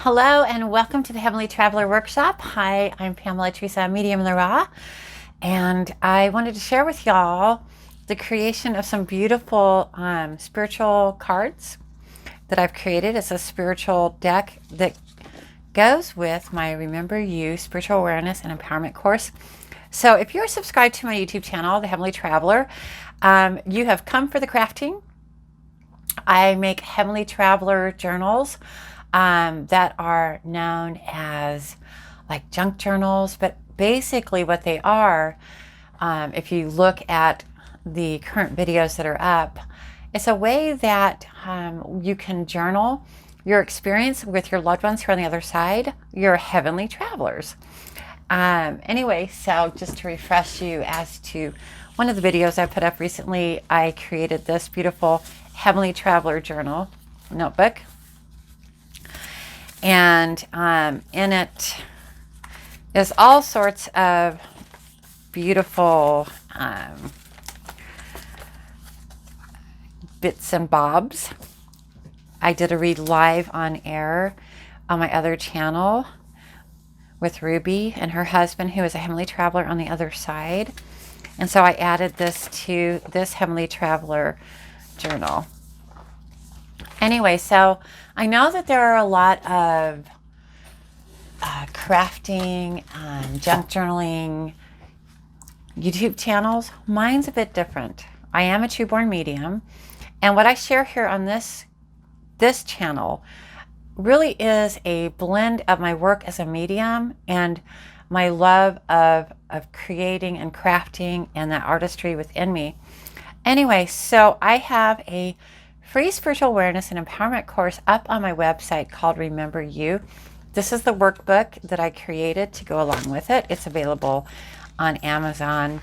Hello and welcome to the Heavenly Traveler Workshop. Hi, I'm Pamela Theresa, medium in the raw, and I wanted to share with y'all the creation of some beautiful spiritual cards that I've created. It's a spiritual deck that goes with my Remember You Spiritual Awareness and Empowerment course. So if you're subscribed to my YouTube channel, The Heavenly Traveler, you have come for the crafting. I make Heavenly Traveler journals that are known as like junk journals, but basically what they are, if you look at the current videos that are up, it's a way that you can journal your experience with your loved ones who are on the other side, your heavenly travelers. Anyway, so just to refresh you as to one of the videos I put up recently, I created this beautiful Heavenly Traveler journal notebook. And in it is all sorts of beautiful bits and bobs. I did a read live on air on my other channel with Ruby and her husband, who is a Heavenly Traveler on the other side. And so I added this to this Heavenly Traveler journal. Anyway, so I know that there are a lot of crafting, junk journaling YouTube channels. Mine's a bit different. I am a true-born medium, and what I share here on this channel really is a blend of my work as a medium and my love of creating and crafting and that artistry within me. Anyway, so I have a free spiritual awareness and empowerment course up on my website called Remember You. This is the workbook that I created to go along with it. It's available on Amazon.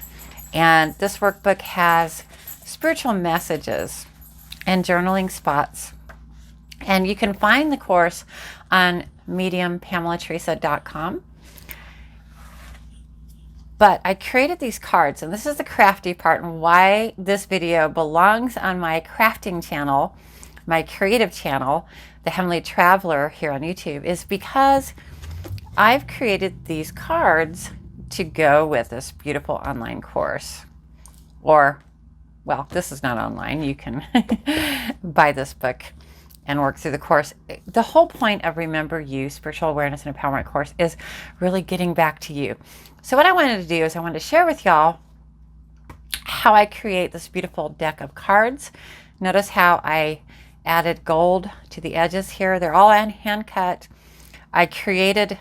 And this workbook has spiritual messages and journaling spots. And you can find the course on mediumpamelatheresa.com. But I created these cards, and this is the crafty part and why this video belongs on my crafting channel, my creative channel, The Heavenly Traveler here on YouTube, is because I've created these cards to go with this beautiful online course. Or, well, this is not online. You can buy this book and work through the course. The whole point of Remember You, Spiritual Awareness and Empowerment course, is really getting back to you. So what I wanted to do is I wanted to share with y'all how I create this beautiful deck of cards. Notice how I added gold to the edges here. They're all hand cut. I created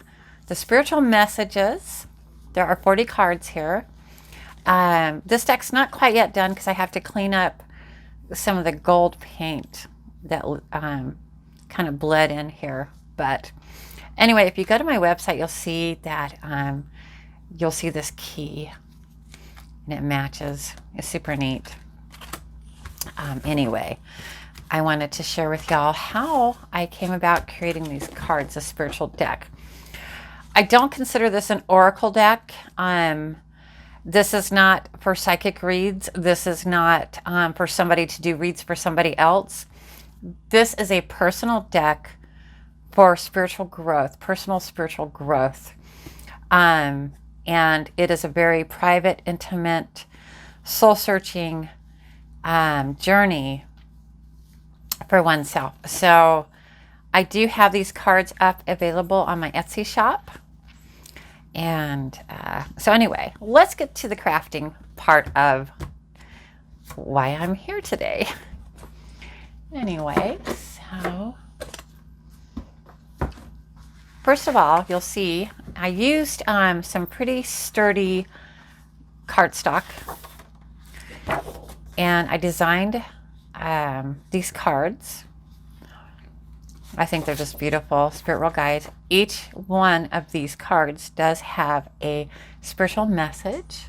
the spiritual messages. There are 40 cards here. This deck's not quite yet done because I have to clean up some of the gold paint that kind of bled in here. But anyway, if you go to my website, you'll see that you'll see this key and it matches. It's super neat. Anyway, I wanted to share with y'all how I came about creating these cards, a spiritual deck. I don't consider this an oracle deck. This is not for psychic reads. This is not for somebody to do reads for somebody else. This is a personal deck for spiritual growth, personal spiritual growth. And it is a very private, intimate, soul-searching journey for oneself. So I do have these cards up available on my Etsy shop. And so anyway, let's get to the crafting part of why I'm here today. Anyway, so first of all, you'll see I used some pretty sturdy cardstock, and I designed these cards. I think they're just beautiful spirit world guides. Each one of these cards does have a spiritual message.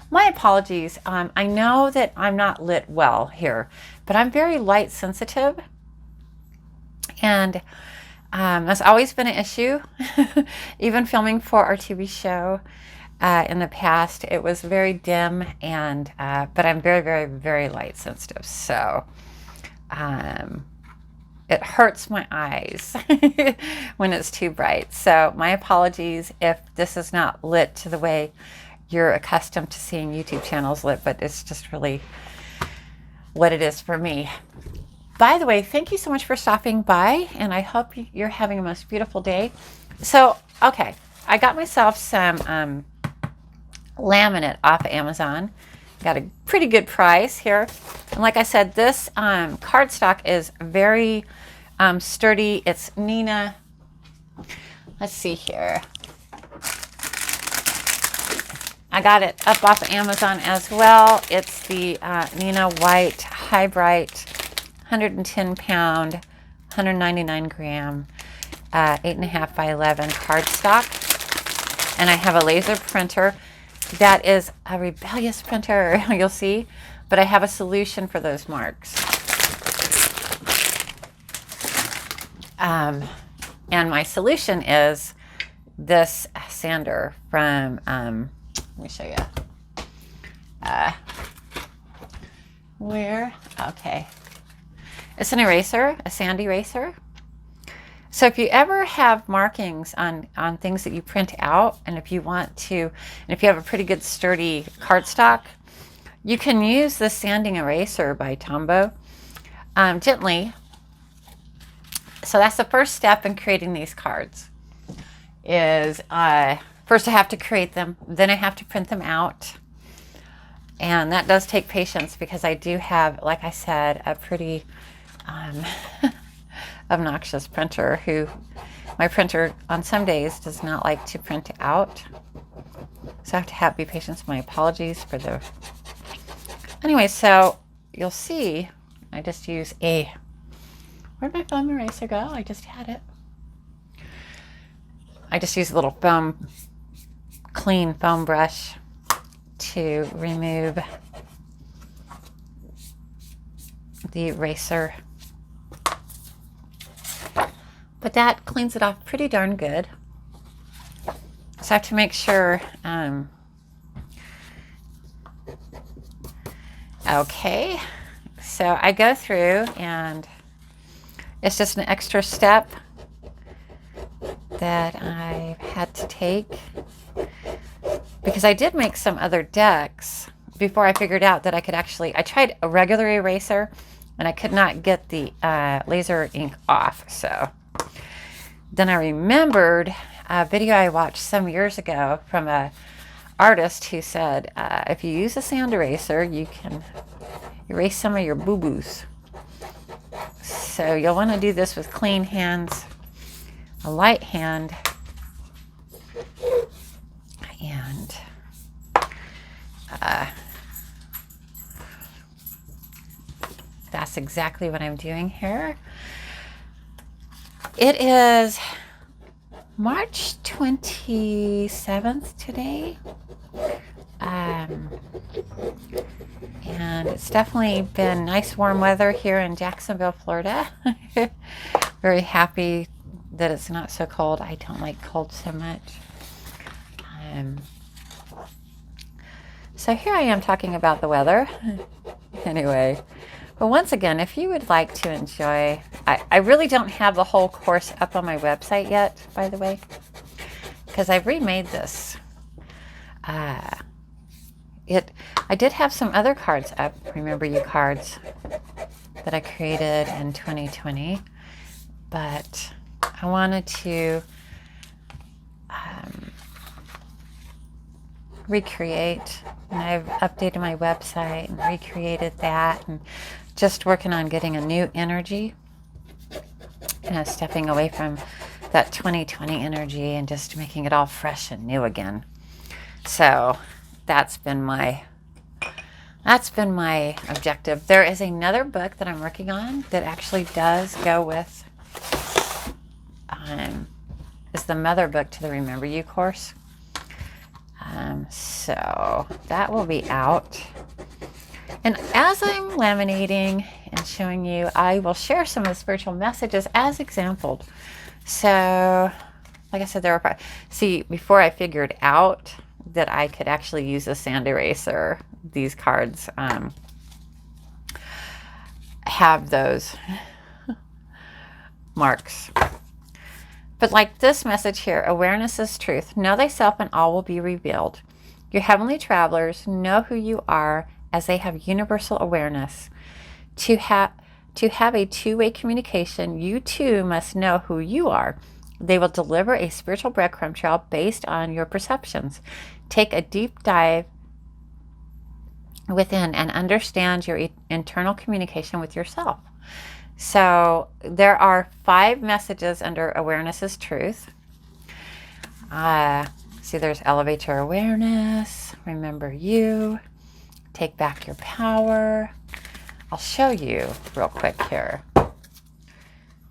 My apologies. I know that I'm not lit well here, but I'm very light sensitive, and that's always been an issue. Even filming for our TV show in the past, it was very dim, and but I'm very, very, very light sensitive. So it hurts my eyes when it's too bright. So my apologies if this is not lit to the way you're accustomed to seeing YouTube channels lit, but it's just really what it is for me. By the way, thank you so much for stopping by, and I hope you're having a most beautiful day. So, okay, I got myself some laminate off of Amazon. Got a pretty good price here. And like I said, this cardstock is very sturdy. It's Nina. Let's see here. I got it up off of Amazon as well. It's the Nina White High Bright 110 pound, 199 gram, 8.5 by 11 cardstock. And I have a laser printer. That is a rebellious printer, you'll see, but I have a solution for those marks. And my solution is this sander from, let me show you. Where? Okay. It's an eraser, a sand eraser. So if you ever have markings on things that you print out, and if you want to, and if you have a pretty good sturdy cardstock, you can use the sanding eraser by Tombow gently. So that's the first step in creating these cards. Is first I have to create them, then I have to print them out. And that does take patience because I do have, like I said, a pretty obnoxious printer who, my printer on some days does not like to print out. So I have to be patient. My apologies for the... Anyway, so you'll see, I just use a... Where'd my foam eraser go? I just had it. I just use a little foam, clean foam brush to remove the eraser. But that cleans it off pretty darn good. So I have to make sure, okay, so I go through and it's just an extra step that I've had to take because I did make some other decks before I figured out that I could actually, I tried a regular eraser and I could not get the laser ink off. So then I remembered a video I watched some years ago from an artist who said, if you use a sand eraser, you can erase some of your boo-boos. So you'll want to do this with clean hands, a light hand, and that's exactly what I'm doing here. It is March 27th today. And it's definitely been nice warm weather here in Jacksonville, Florida. Very happy that it's not so cold. I don't like cold so much. So here I am talking about the weather. Anyway, but once again, if you would like to enjoy, I really don't have the whole course up on my website yet, by the way, because I've remade this. I did have some other cards up, Remember You cards, that I created in 2020, but I wanted to recreate, and I've updated my website and recreated that, and just working on getting a new energy, stepping away from that 2020 energy and just making it all fresh and new again. So that's been my objective. There is another book that I'm working on that actually does go with, is the mother book to the Remember You course. So that will be out. And as I'm laminating and showing you, I will share some of the spiritual messages as exampled. So, like I said, there were, see, before I figured out that I could actually use a sand eraser, these cards have those marks. But like this message here, awareness is truth. Know thyself and all will be revealed. Your heavenly travelers know who you are as they have universal awareness. To have a two-way communication, you too must know who you are. They will deliver a spiritual breadcrumb trail based on your perceptions. Take a deep dive within and understand your internal communication with yourself. So there are 5 messages under awareness is truth. See, there's elevate your awareness, remember you, take back your power. I'll show you real quick here.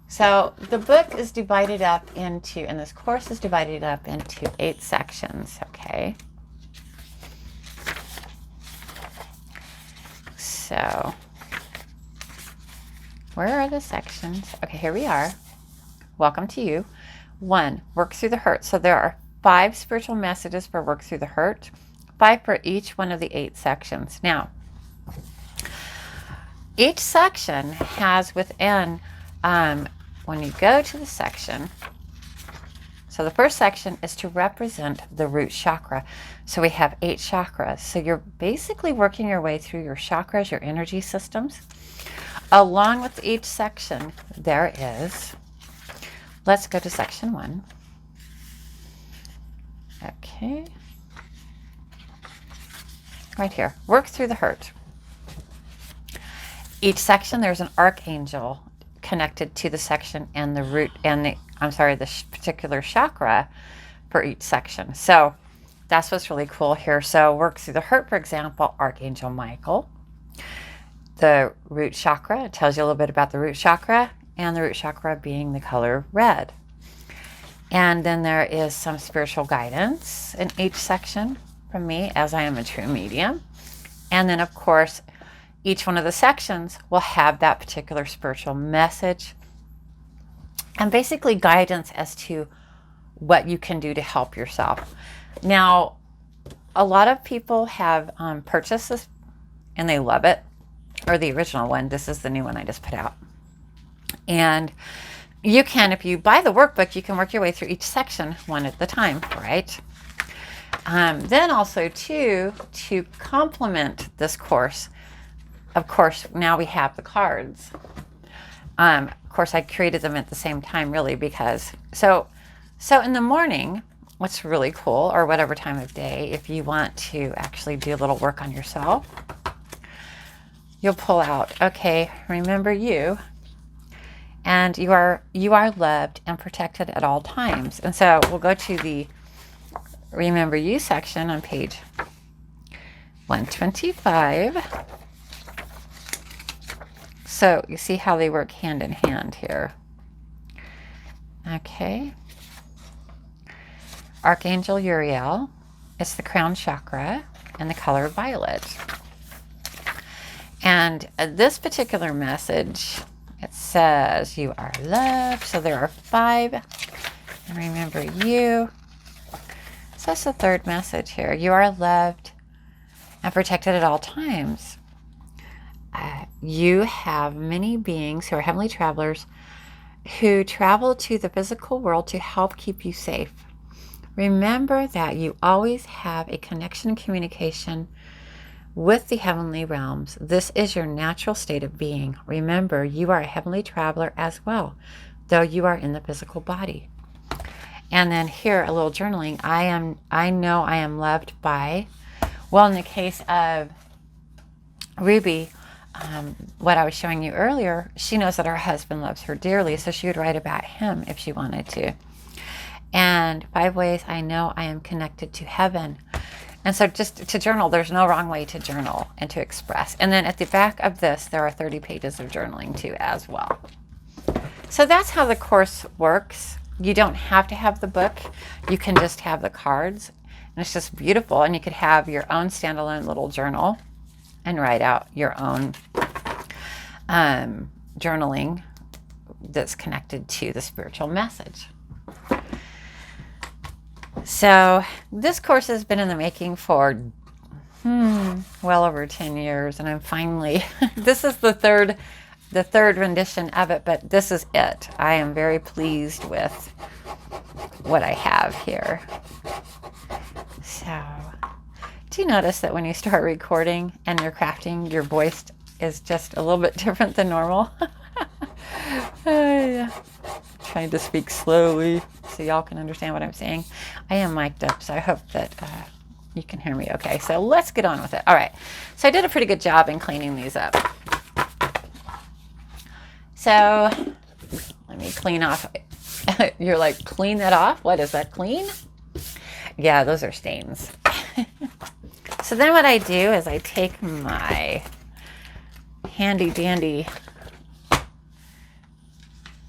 So the book is divided up into, and this course is divided up into 8 sections, okay? So where are the sections? Okay, here we are. Welcome to you. 1, work through the hurt. So there are 5 spiritual messages for work through the hurt, 5 for each one of the 8 sections. Now, each section has within, when you go to the section, so the first section is to represent the root chakra. So we have 8 chakras. So you're basically working your way through your chakras, your energy systems. Along with each section, there is, let's go to section 1. Okay. Right here, work through the hurt. Each section, there's an archangel connected to the section and the root and the particular chakra for each section. So that's what's really cool here. So work through the hurt, for example, Archangel Michael. The root chakra, it tells you a little bit about the root chakra, and the root chakra being the color red. And then there is some spiritual guidance in each section from me, as I am a true medium. And then, of course, each one of the sections will have that particular spiritual message and basically guidance as to what you can do to help yourself. Now, a lot of people have purchased this and they love it, or the original one. This is the new one I just put out. And you can, if you buy the workbook, you can work your way through each section one at a time, right? Then also, too, to complement this course, of course, now we have the cards. Of course, I created them at the same time, really, because, so in the morning, what's really cool, or whatever time of day, if you want to actually do a little work on yourself, you'll pull out, okay, remember you, and you are loved and protected at all times. And so we'll go to the Remember You section on page 125. So you see how they work hand in hand here. Okay. Archangel Uriel, it's the crown chakra and the color violet. And this particular message, it says you are loved. So there are 5. And remember you. So that's the third message here. You are loved and protected at all times. You have many beings who are heavenly travelers who travel to the physical world to help keep you safe. Remember that you always have a connection and communication with the heavenly realms. This is your natural state of being. Remember, you are a heavenly traveler as well, though you are in the physical body. And then here, a little journaling. I know I am loved by, well, in the case of Ruby, what I was showing you earlier, she knows that her husband loves her dearly, so she would write about him if she wanted to. And 5 ways I know I am connected to heaven. And so just to journal, there's no wrong way to journal and to express. And then at the back of this, there are 30 pages of journaling too as well. So that's how the course works. You don't have to have the book. You can just have the cards. And it's just beautiful. And you could have your own standalone little journal and write out your own journaling that's connected to the spiritual message. So this course has been in the making for well over 10 years, and I'm finally, this is the third the third rendition of it, but this is it. I am very pleased with what I have here. So, do you notice that when you start recording and you're crafting, your voice is just a little bit different than normal? Yeah. Trying to speak slowly so y'all can understand what I'm saying. I am mic'd up, so I hope that you can hear me okay. So let's get on with it. All right. So I did a pretty good job in cleaning these up. So let me clean off. You're like, clean that off? What is that, clean? Yeah, those are stains. So then what I do is I take my handy dandy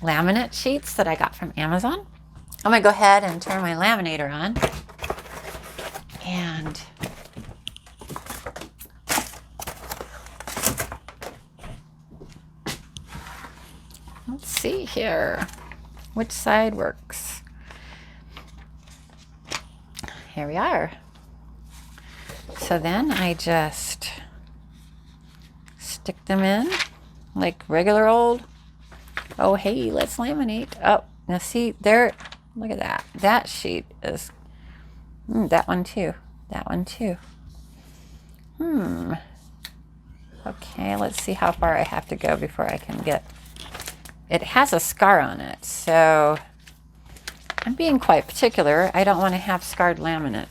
laminate sheets that I got from Amazon. I'm going to go ahead and turn my laminator on. And let's see here. Which side works? Here we are. So then I just stick them in like regular old, oh, hey, let's laminate. Oh, now see there, look at that. That sheet is, that one too. That one too. Okay, let's see how far I have to go before I can get, it has a scar on it, so I'm being quite particular. I don't want to have scarred laminate.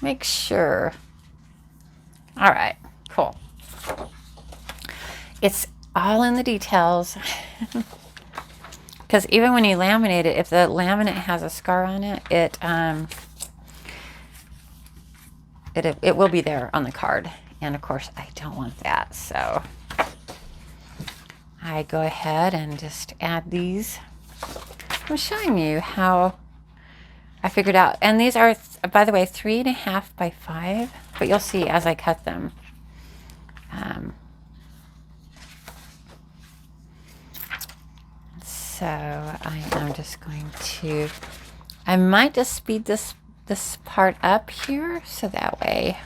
Make sure. All right, cool. It's all in the details. Because even when you laminate it, if the laminate has a scar on it, it will be there on the card. And of course, I don't want that. So I go ahead and just add these. I'm showing you how I figured out. And these are, by the way, 3.5 by 5. But you'll see as I cut them. So I am just going to, I might just speed this part up here, so that way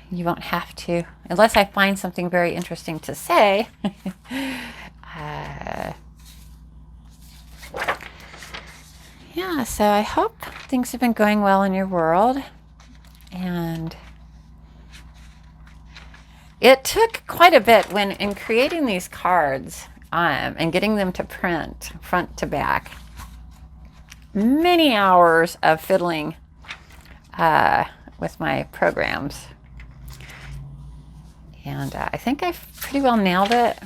you won't have to, unless I find something very interesting to say. Yeah, so I hope things have been going well in your world. And it took quite a bit when in creating these cards and getting them to print front to back. Many hours of fiddling with my programs. And I think I pretty well nailed it.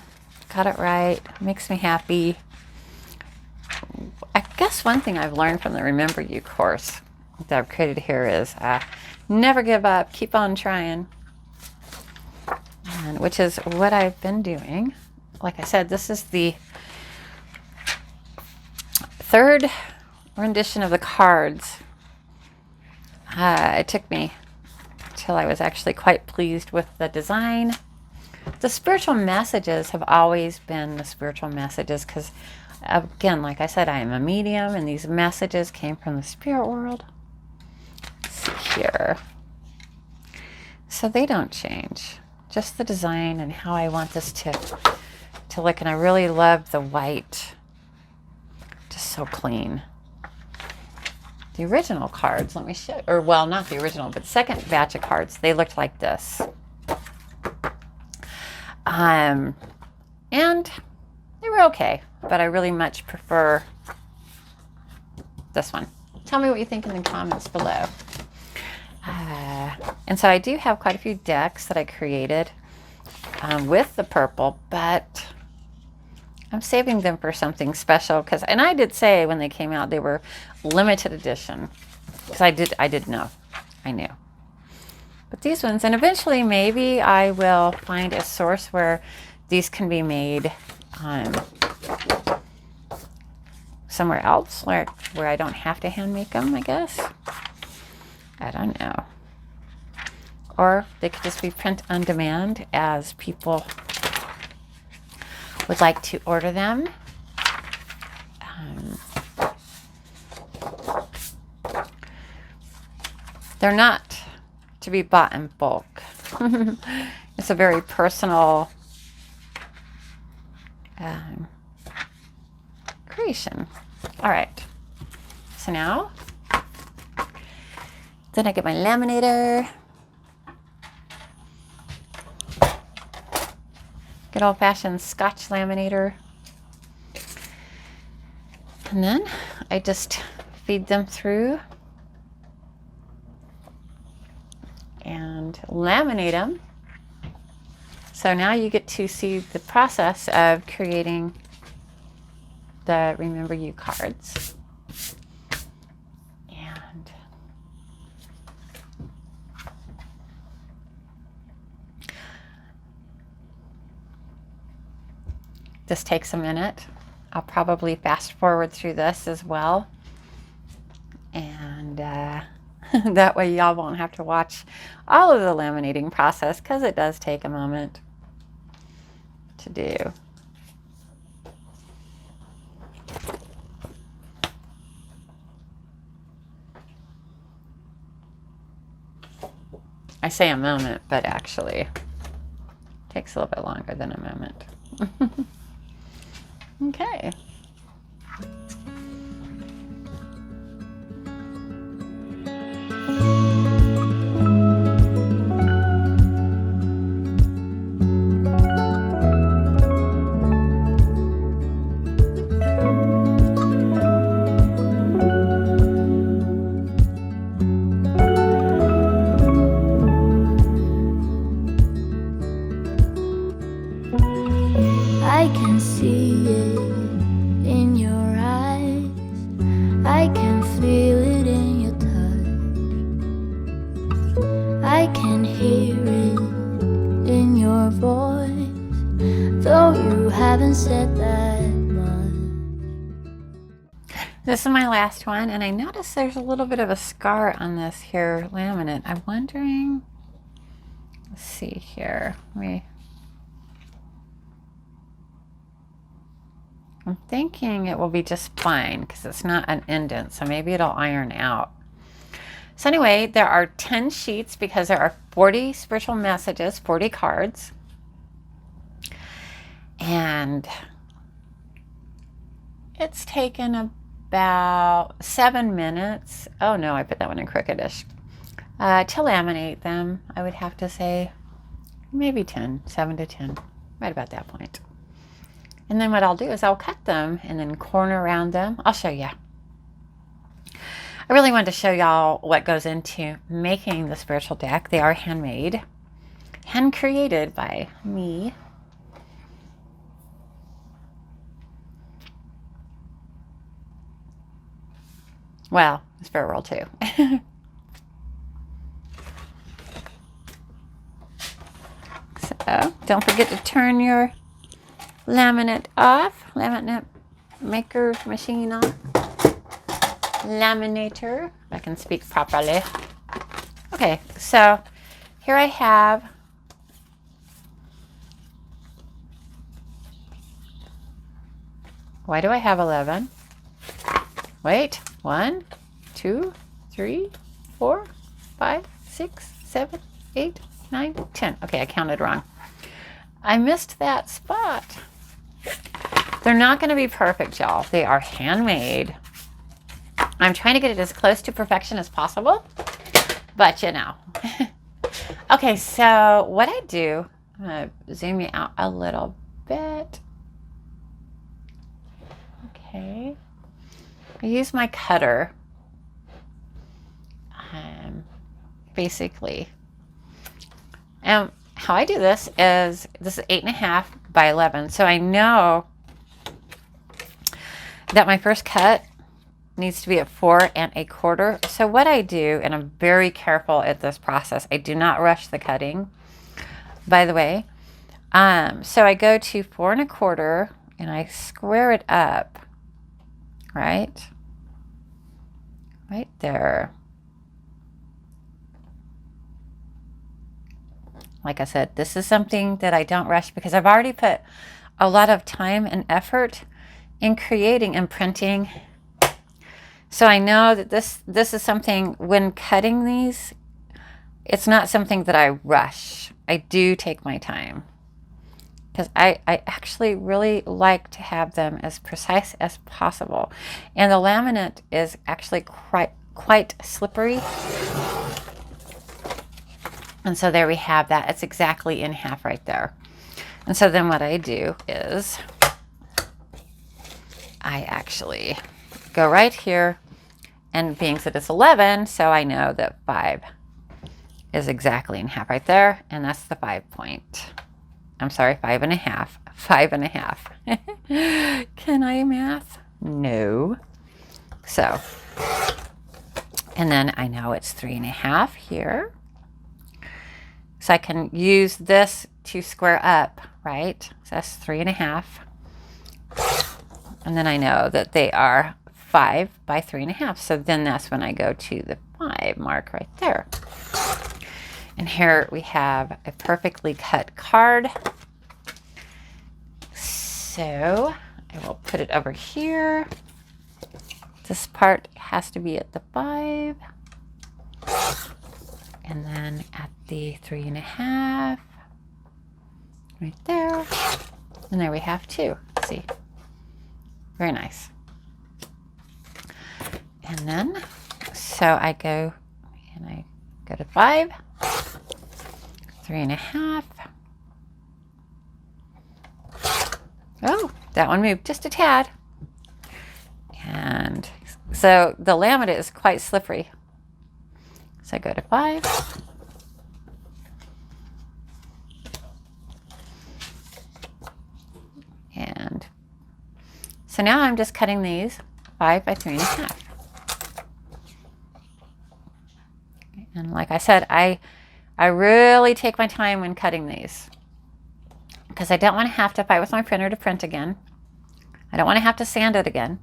Got it right. Makes me happy. I guess one thing I've learned from the Remember You course that I've created here is never give up. Keep on trying. And which is what I've been doing. Like I said, this is the third rendition of the cards. It took me till I was actually quite pleased with the design. The spiritual messages have always been the spiritual messages because, again, like I said, I am a medium and these messages came from the spirit world. Let's see here. So they don't change. Just the design and how I want this to look. And I really love the white. Just so clean. The original cards, let me show, or well, not the original, but second batch of cards, they looked like this. And they were okay, but I really much prefer this one. Tell me what you think in the comments below. And so I do have quite a few decks that I created with the purple, but I'm saving them for something special because, and I did say when they came out they were limited edition because I did know, I knew. But these ones, and eventually maybe I will find a source where these can be made somewhere else, where I don't have to hand make them, I guess. I don't know. Or they could just be print on demand as people would like to order them. They're not to be bought in bulk. It's a very personal creation. All right. So now, then I get my laminator. Good old-fashioned Scotch laminator. And then I just feed them through and laminate them. So now you get to see the process of creating the Remember You cards. And this takes a minute. I'll probably fast forward through this as well. And that way y'all won't have to watch all of the laminating process, because it does take a moment to do. I say a moment, but actually it takes a little bit longer than a moment. Okay. I can see it in your eyes. I can feel it in your touch. I can hear it in your voice, though you haven't said that much. This is my last one, and I noticed there's a little bit of a scar on this here laminate. I'm wondering, let's see here. I'm thinking it will be just fine because it's not an indent, so maybe it'll iron out. So anyway, there are 10 sheets because there are 40 spiritual messages, 40 cards. And it's taken about 7 minutes. Oh no, I put that one in crookedish. To laminate them, I would have to say maybe 10, 7 to 10, right about that point. And then what I'll do is I'll cut them and then corner around them. I'll show you. I really wanted to show y'all what goes into making the spiritual deck. They are handmade, hand created by me. Well, Spirit World too. So don't forget to turn your laminate off, laminate maker machine on, laminator, if I can speak properly. Okay, so here I have why do I have 11? Wait, 1, 2, 3, 4, 5, 6, 7, 8, 9, 10. Okay, I counted wrong. I missed that spot. They're not going to be perfect, y'all. They are handmade. I'm trying to get it as close to perfection as possible, but you know. Okay, so what I do, I'm going to zoom you out a little bit. Okay. I use my cutter, basically. And how I do this is 8.5 by 11. So I know that my first cut needs to be at 4 1/4. So what I do, and I'm very careful at this process, I do not rush the cutting, by the way. So I go to 4 1/4 and I square it up, right there. Like I said, this is something that I don't rush because I've already put a lot of time and effort in creating and printing So I know that this is something, when cutting these, it's not something that I rush. I do take my time, because I actually really like to have them as precise as possible. And the laminate is actually quite slippery. And so there we have that. It's exactly in half right there. And so then what I do is I actually go right here, and being that it's 11, so I know that 5 is exactly in half right there, and that's the 5 point. I'm sorry, 5.5. 5.5. Can I math? No. So, and then I know it's 3.5 here. So I can use this to square up, right? So that's 3.5. And then I know that they are 5 by 3.5. So then that's when I go to the 5 mark right there. And here we have a perfectly cut card. So I will put it over here. This part has to be at the 5. And then at the 3.5. Right there. And there we have 2. See? Very nice. And then, so I go to 5, 3.5. Oh, that one moved just a tad. And so the laminate is quite slippery. So I go to 5. And so now I'm just cutting these 5 by 3.5. And like I said, I really take my time when cutting these, because I don't want to have to fight with my printer to print again. I don't want to have to sand it again.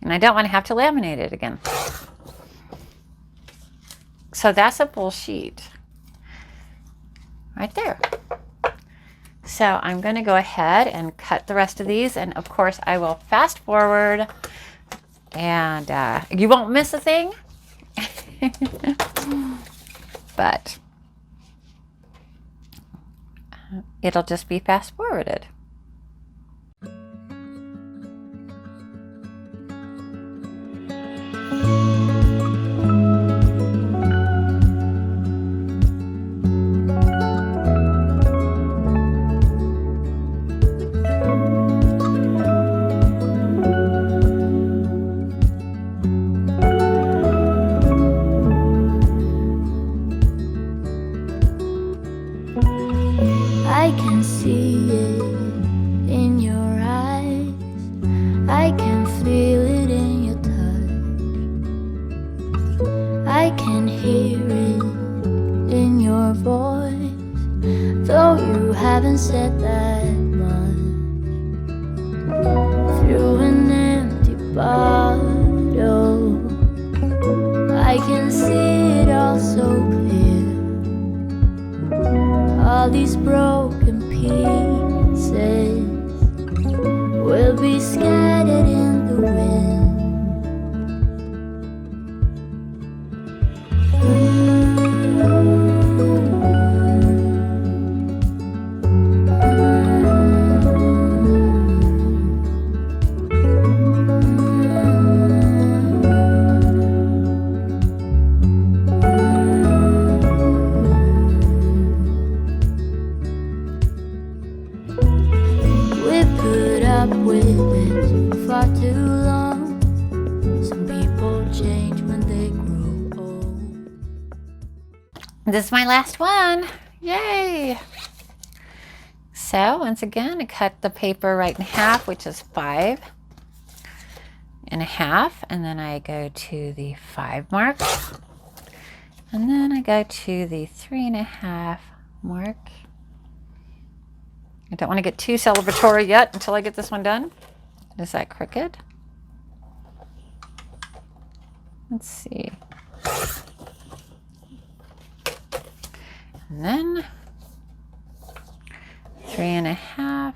And I don't want to have to laminate it again. So that's a full sheet right there. So I'm going to go ahead and cut the rest of these. And of course, I will fast forward, and you won't miss a thing. But it'll just be fast forwarded. I can see it in your eyes. I can feel it in your touch. I can hear it in your voice, though you haven't said that much. Through an empty bottle, I can see it all so clear. All these broken pieces will be scattered in the wind. With it for far too long. Some people change when they grow old. This is my last one. Yay! So once again, I cut the paper right in half, which is 5.5, and then I go to the 5 mark, and then I go to the 3.5 mark. I don't want to get too celebratory yet until I get this one done. Is that crooked? Let's see. And then 3.5.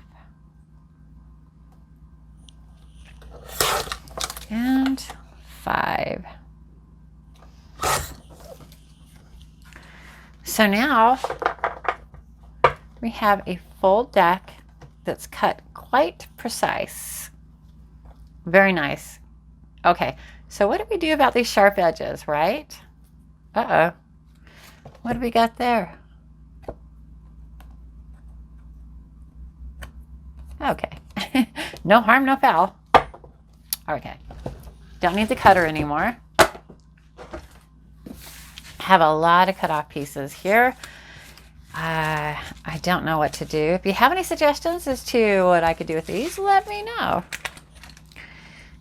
And 5. So now we have a full deck that's cut quite precise. Very nice. Okay, so what do we do about these sharp edges, right? Uh-oh. What do we got there? Okay. No harm, no foul. Okay. Don't need the cutter anymore. Have a lot of cut off pieces here. I don't know what to do. If you have any suggestions as to what I could do with these, let me know.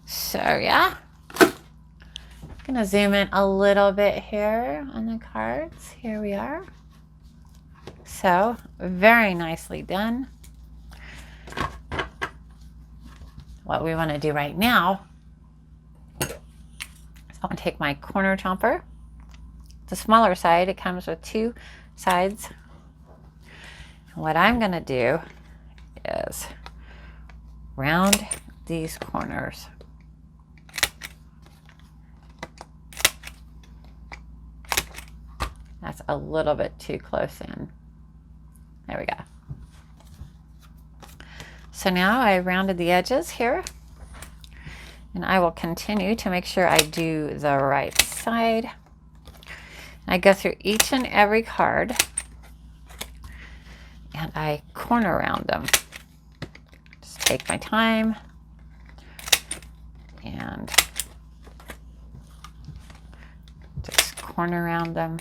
So yeah, I'm gonna zoom in a little bit here on the cards. Here we are. So very nicely done. What we want to do right now is I'm going to take my corner chomper. The smaller side, it comes with 2 sides. And what I'm going to do is round these corners. That's a little bit too close in. There we go. So now I rounded the edges here, and I will continue to make sure I do the right side. I go through each and every card and I corner round them. Just take my time and just corner round them.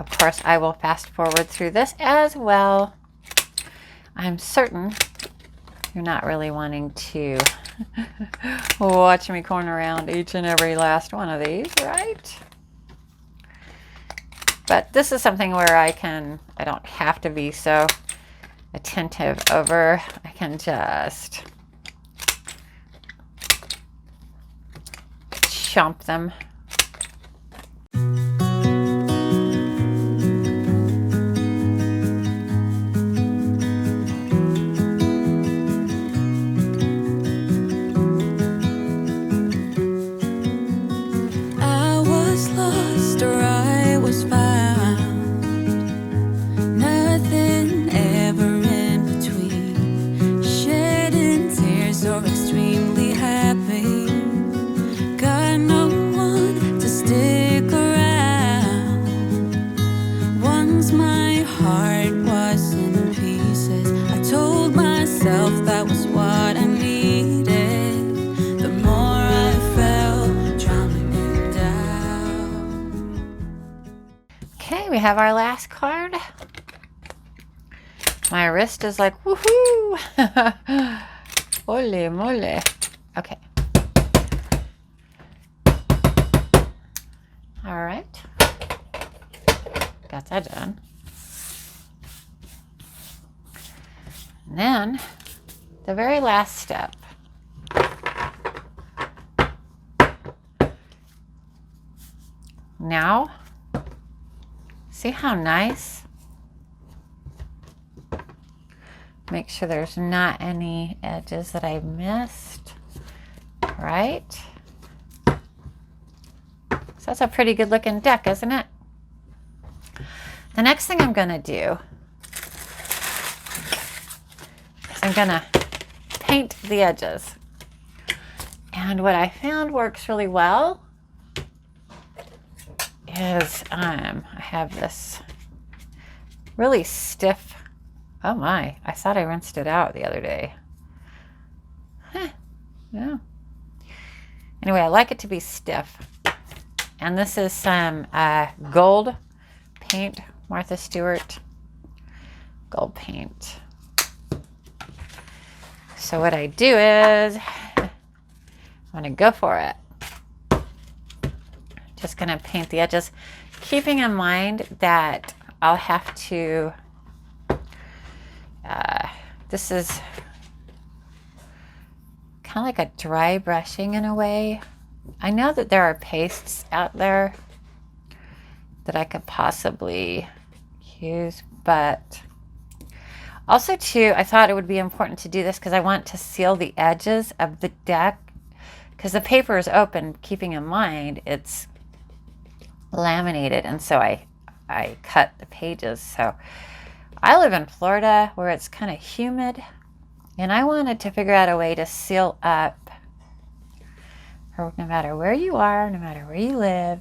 Of course, I will fast forward through this as well. I'm certain you're not really wanting to watch me corner around each and every last one of these, right? But this is something where I don't have to be so attentive over. I can just chomp them. That was what I needed. The more I felt drowning in doubt. Okay, we have our last card. My wrist is like, woohoo! Ole mole. Okay. All right. Got that done. And then the very last step. Now, see how nice? Make sure there's not any edges that I missed, right? So that's a pretty good looking deck, isn't it? The next thing I'm gonna do is I'm gonna paint the edges. And what I found works really well is I have this really stiff, oh my, I thought I rinsed it out the other day. Huh, yeah. Anyway, I like it to be stiff. And this is some gold paint, Martha Stewart gold paint. So what I do is I'm gonna go for it. Just gonna paint the edges, keeping in mind that I'll have to, this is kind of like a dry brushing in a way. I know that there are pastes out there that I could possibly use, but also too, I thought it would be important to do this because I want to seal the edges of the deck because the paper is open, keeping in mind it's laminated, and so I cut the pages. So I live in Florida where it's kind of humid, and I wanted to figure out a way to seal up, or no matter where you are, no matter where you live,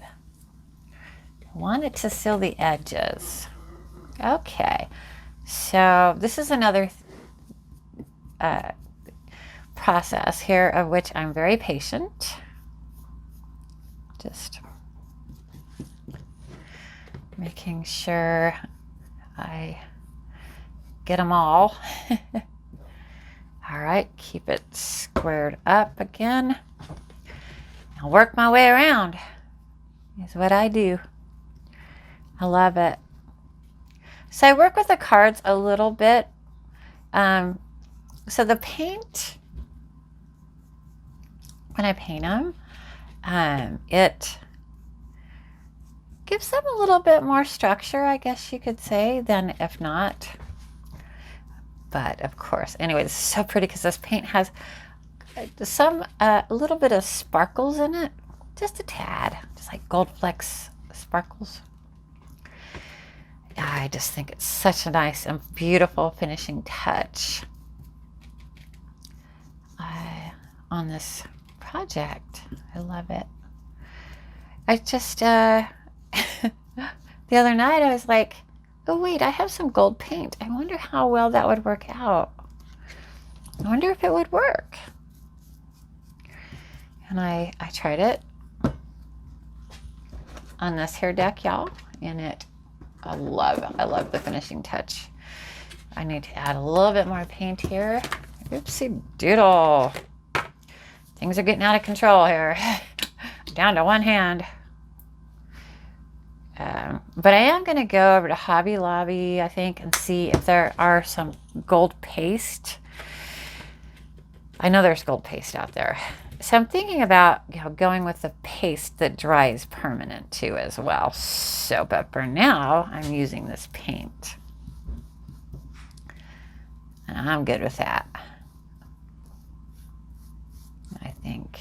I wanted to seal the edges. Okay, so this is another process here of which I'm very patient. Just making sure I get them all. All right, keep it squared up again. I'll work my way around is what I do. I love it. So I work with the cards a little bit. So the paint, when I paint them, it gives them a little bit more structure, I guess you could say, than if not. But of course, anyway, this is so pretty because this paint has some, a little bit of sparkles in it, just a tad, just like gold flecks sparkles. I just think it's such a nice and beautiful finishing touch on this project. I love it. I just, the other night I was like, oh wait, I have some gold paint. I wonder how well that would work out. I wonder if it would work. And I tried it on this hair deck, y'all, and I love the finishing touch. I need to add a little bit more paint here. Oopsie doodle. Things are getting out of control here. Down to one hand. But I am going to go over to Hobby Lobby, I think, and see if there are some gold paste. I know there's gold paste out there. So I'm thinking about, going with the paste that dries permanent too as well. So, but for now, I'm using this paint. And I'm good with that. I think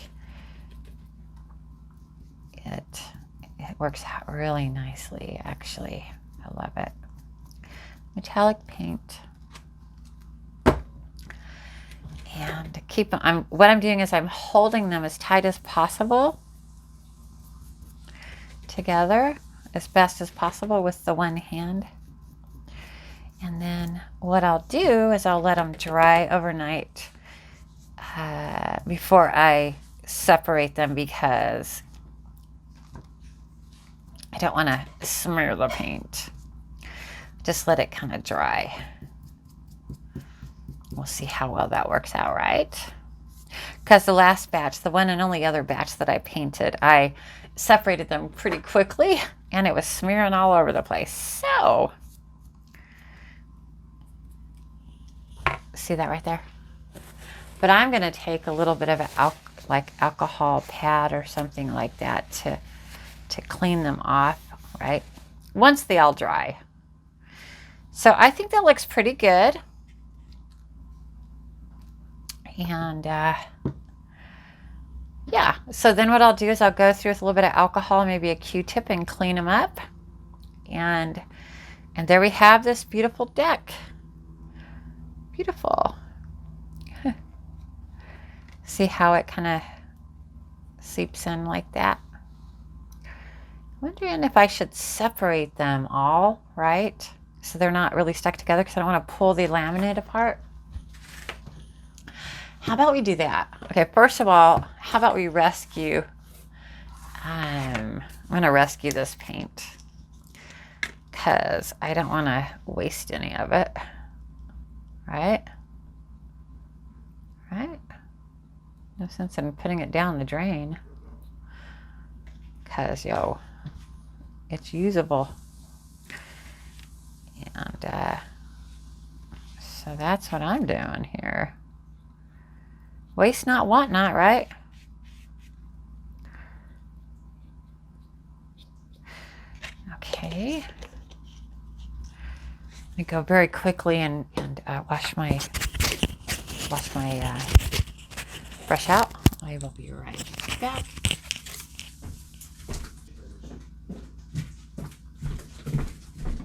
it works out really nicely, actually. I love it. Metallic paint. And to keep them, what I'm doing is I'm holding them as tight as possible together, as best as possible with the one hand. And then what I'll do is I'll let them dry overnight before I separate them, because I don't want to smear the paint. Just let it kind of dry. We'll see how well that works out, right? Because the last batch, the one and only other batch that I painted, I separated them pretty quickly and it was smearing all over the place. So, see that right there? But I'm going to take a little bit of alcohol pad or something like that to clean them off, right? Once they all dry. So I think that looks pretty good. And yeah, so then what I'll do is I'll go through with a little bit of alcohol, maybe a Q-tip, and clean them up. And there we have this beautiful deck. Beautiful. See how it kind of seeps in like that? Wondering if I should separate them all, right? So they're not really stuck together, because I don't want to pull the laminate apart. How about we do that? Okay, first of all, how about we rescue, I'm going to rescue this paint, because I don't want to waste any of it, right? Right? No sense in putting it down the drain, because, it's usable. And so that's what I'm doing here. Waste not, want not, right? Okay. Let me go very quickly and wash my brush out. I will be right back.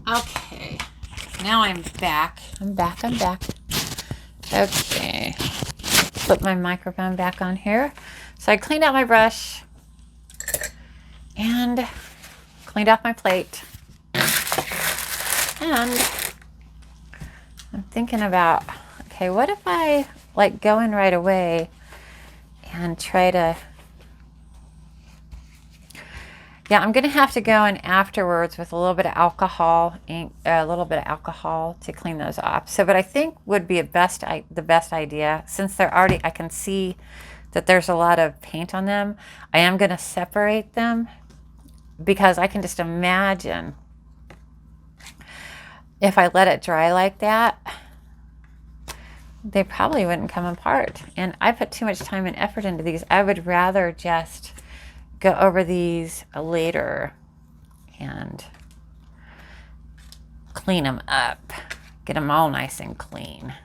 Okay, now I'm back. I'm back. Okay, flip my microphone back on here. So I cleaned out my brush and cleaned off my plate. And I'm thinking about, okay, what if I like go in right away and try to, yeah, I'm gonna have to go in afterwards with a little bit of alcohol, to clean those off. So what I think would be the best idea, since they're already, I can see that there's a lot of paint on them, I am gonna separate them, because I can just imagine if I let it dry like that, they probably wouldn't come apart. And I put too much time and effort into these. I would rather just go over these later and clean them up. Get them all nice and clean.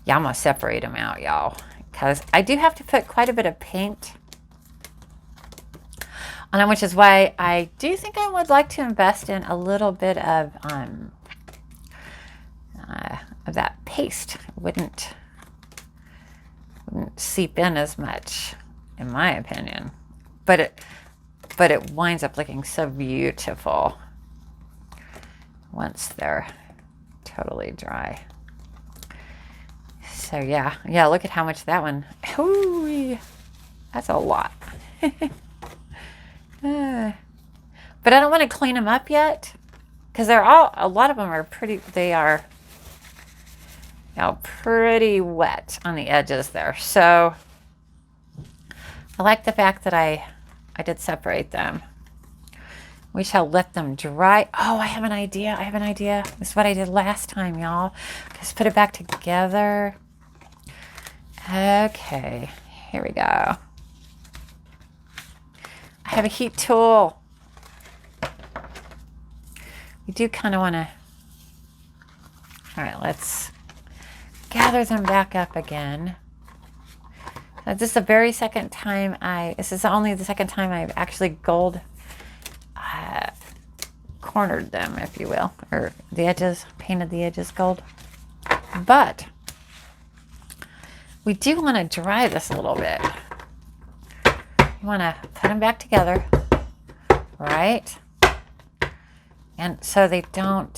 Yeah, I'm going to separate them out, y'all, because I do have to put quite a bit of paint on them, which is why I do think I would like to invest in a little bit of that paste. Wouldn't seep in as much, in my opinion, but it winds up looking so beautiful once they're totally dry. So yeah, look at how much that one, ooh, that's a lot. But I don't want to clean them up yet, because a lot of them are pretty, they are, pretty wet on the edges there. So I like the fact that I did separate them. We shall let them dry. Oh, I have an idea. This is what I did last time, y'all. Just put it back together. Okay, here we go. I have a heat tool. We do kind of want to, all right, let's gather them back up again. This is the very second time this is only the second time I've actually gold cornered them, if you will, or the edges, painted the edges gold. But we do want to dry this a little bit. You want to put them back together, right? And so they don't,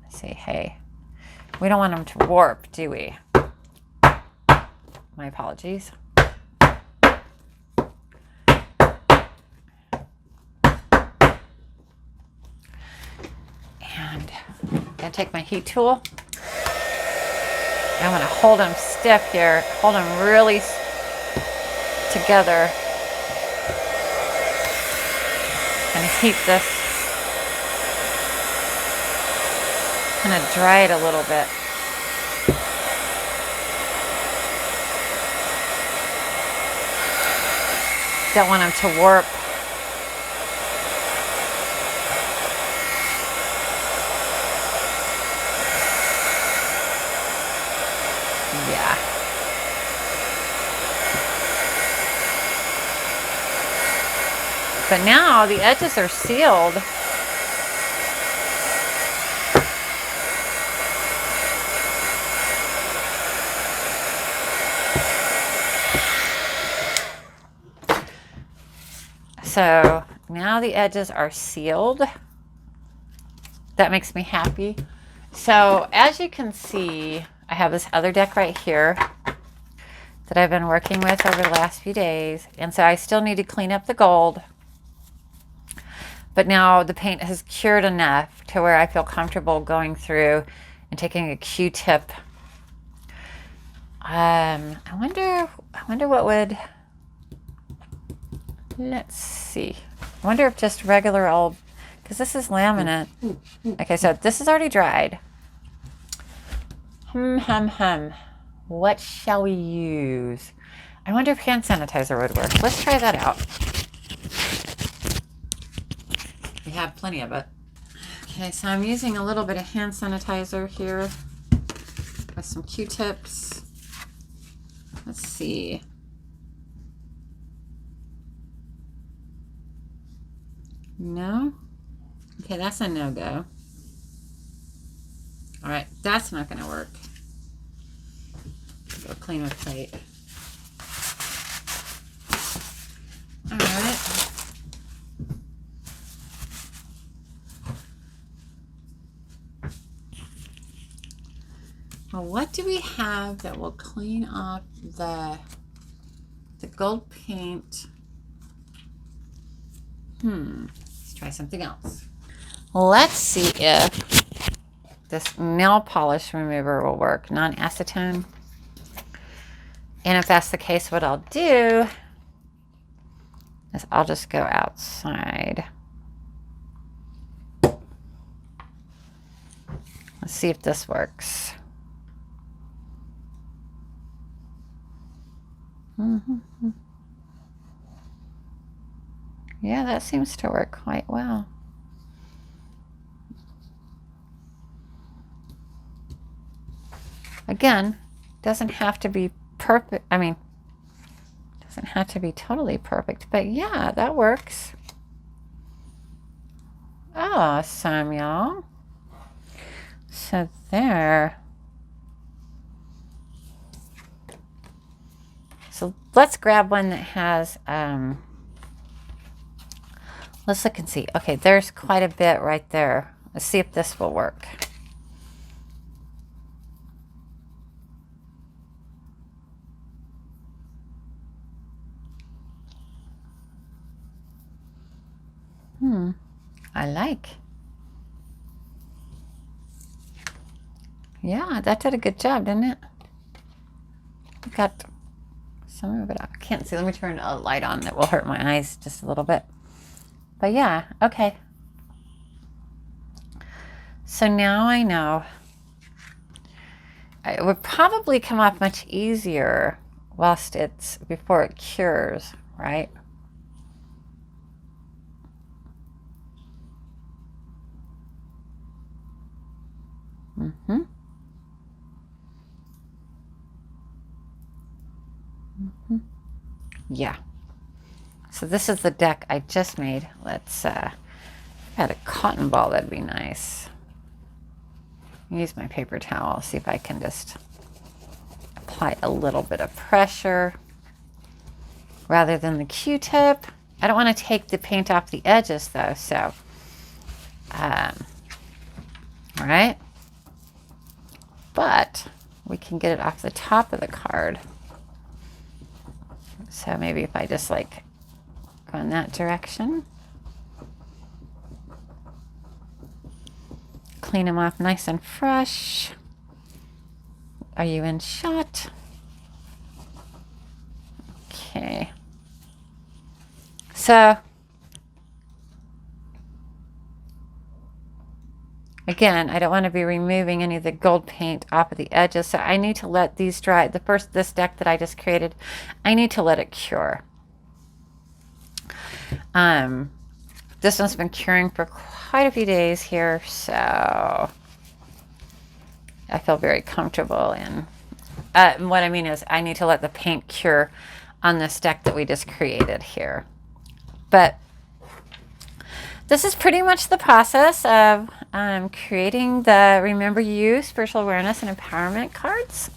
say, hey, we don't want them to warp, do we? My apologies. And I'm gonna take my heat tool. I'm gonna hold them stiff here, hold them really together. And heat this. Kind of dry it a little bit. Don't want them to warp. Yeah. But now the edges are sealed. So now the edges are sealed. That makes me happy. So as you can see, I have this other deck right here that I've been working with over the last few days. And so I still need to clean up the gold. But now the paint has cured enough to where I feel comfortable going through and taking a Q-tip. I wonder what would, let's see. I wonder if just regular old, because this is laminate. Okay, so this is already dried. What shall we use? I wonder if hand sanitizer would work. Let's try that out. have plenty of it. Okay, so I'm using a little bit of hand sanitizer here with some Q-tips. Let's see. No? Okay, that's a no-go. All right, that's not going to work. Go clean my plate. All right. Well, what do we have that will clean up the gold paint? Let's try something else. Let's see if this nail polish remover will work, non-acetone. And if that's the case, what I'll do is I'll just go outside. Let's see if this works. Yeah, that seems to work quite well. Again, doesn't have to be perfect. I mean, doesn't have to be totally perfect, but yeah, that works. Awesome, y'all. So there. So let's grab one that has, let's look and see. Okay, there's quite a bit right there. Let's see if this will work. I like. Yeah, that did a good job, didn't it? Got some of it. I can't see. Let me turn a light on that will hurt my eyes just a little bit. But yeah, okay. So now I know. It would probably come off much easier whilst it's before it cures, right? Yeah. So this is the deck I just made. Let's add a cotton ball. That'd be nice. Use my paper towel. See if I can just apply a little bit of pressure rather than the Q-tip. I don't want to take the paint off the edges though. So, all right. But we can get it off the top of the card. So maybe if I just like go in that direction. Clean them off nice and fresh. Are you in shot? Okay. So again, I don't want to be removing any of the gold paint off of the edges, so I need to let these dry. This deck that I just created, I need to let it cure. This one's been curing for quite a few days here, so I feel very comfortable in. What I mean is I need to let the paint cure on this deck that we just created here. But this is pretty much the process of creating the Remember You Spiritual Awareness and Empowerment cards.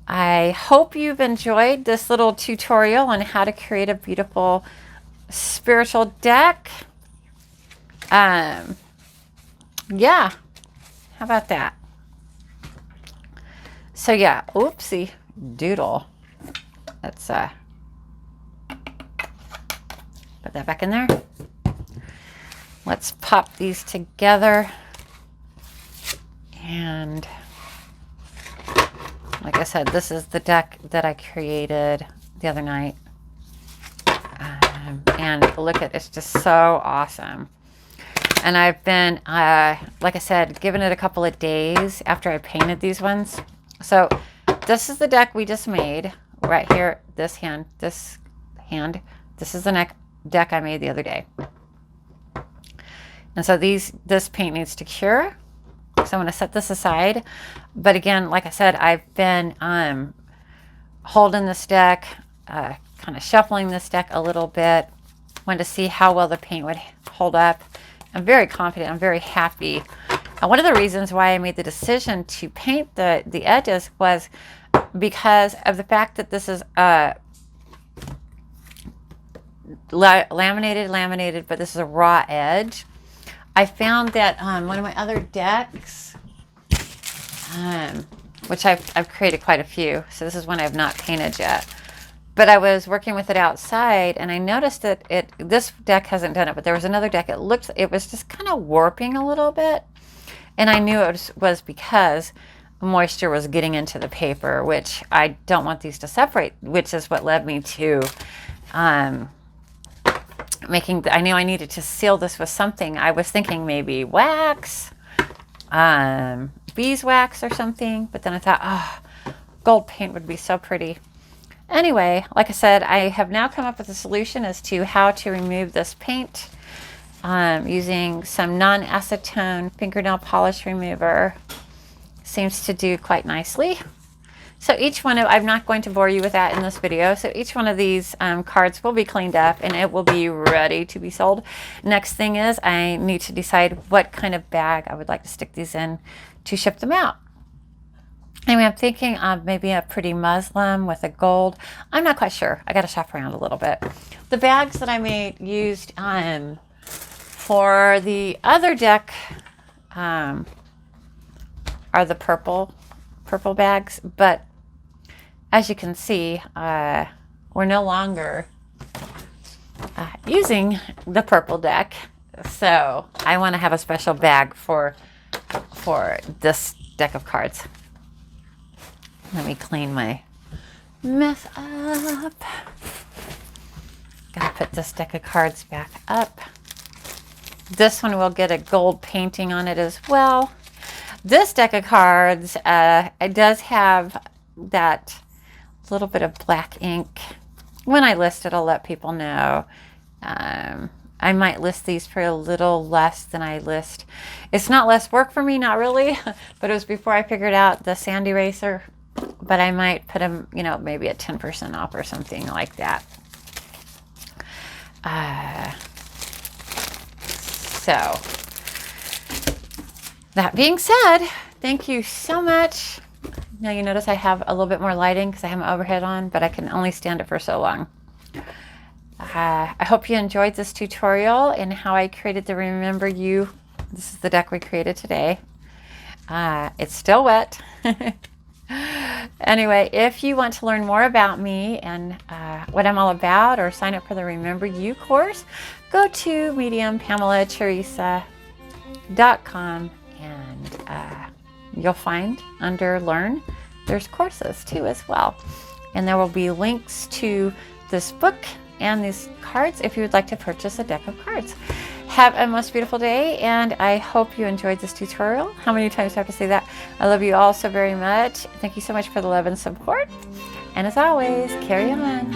I hope you've enjoyed this little tutorial on how to create a beautiful spiritual deck. Yeah, how about that? So yeah, oopsie doodle. Let's put that back in there. Let's pop these together. And like I said, this is the deck that I created the other night. And look at it, it's just so awesome. And I've been, like I said, giving it a couple of days after I painted these ones. So this is the deck we just made right here. This hand. This is the deck I made the other day. And so this paint needs to cure. So I'm going to set this aside. But again, like I said, I've been holding this deck, kind of shuffling this deck a little bit. Wanted to see how well the paint would hold up. I'm very confident. I'm very happy. One of the reasons why I made the decision to paint the edges was because of the fact that this is laminated, but this is a raw edge. I found that one of my other decks, which I've created quite a few, so this is one I've not painted yet, but I was working with it outside and I noticed that this deck hasn't done it, but there was another deck, it was just kind of warping a little bit, and I knew it was because moisture was getting into the paper, which I don't want these to separate, which is what led me to I knew I needed to seal this with something. I was thinking maybe wax, beeswax or something, but then I thought, oh, gold paint would be so pretty. Anyway, like I said, I have now come up with a solution as to how to remove this paint using some non-acetone fingernail polish remover. Seems to do quite nicely. So each one of, I'm not going to bore you with that in this video, so each one of these cards will be cleaned up and it will be ready to be sold. Next thing is I need to decide what kind of bag I would like to stick these in to ship them out. Anyway, I'm thinking of maybe a pretty muslin with a gold. I'm not quite sure. I got to shop around a little bit. The bags that I used for the other deck are the purple bags, but as you can see, we're no longer using the purple deck, so I want to have a special bag for this deck of cards. Let me clean my mess up. Gotta put this deck of cards back up. This one will get a gold painting on it as well. This deck of cards, it does have that little bit of black ink. When I list it, I'll let people know. I might list these for a little less than I list. It's not less work for me, not really, but it was before I figured out the sand eraser. But I might put them, maybe at 10% off or something like that. So, that being said, thank you so much. Now you notice I have a little bit more lighting because I have my overhead on, but I can only stand it for so long. I hope you enjoyed this tutorial and how I created the Remember You. This is the deck we created today. It's still wet. Anyway, if you want to learn more about me and what I'm all about, or sign up for the Remember You course, go to mediumPamelaTheresa.com and you'll find under Learn, there's courses too as well. And there will be links to this book and these cards if you would like to purchase a deck of cards. Have a most beautiful day, and I hope you enjoyed this tutorial. How many times do I have to say that? I love you all so very much. Thank you so much for the love and support. And as always, carry on.